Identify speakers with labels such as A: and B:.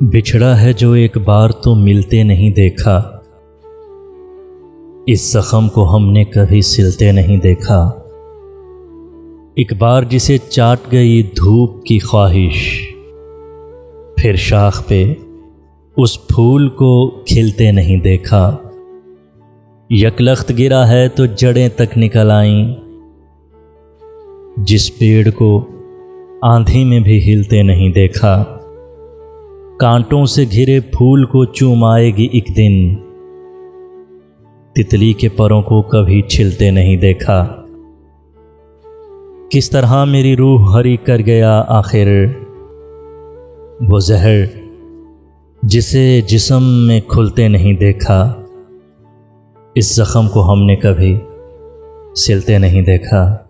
A: बिछड़ा है जो एक बार तो मिलते नहीं देखा, इस जख्म को हमने कभी सिलते नहीं देखा। एक बार जिसे चाट गई धूप की ख्वाहिश, फिर शाख पे उस फूल को खिलते नहीं देखा। यकलख्त गिरा है तो जड़ें तक निकल आईं, जिस पेड़ को आंधी में भी हिलते नहीं देखा। कांटों से घिरे फूल को चूम आएगी एक दिन, तितली के परों को कभी छिलते नहीं देखा। किस तरह मेरी रूह हरी कर गया आखिर वो जहर, जिसे जिस्म में खुलते नहीं देखा। इस जख्म को हमने कभी सिलते नहीं देखा।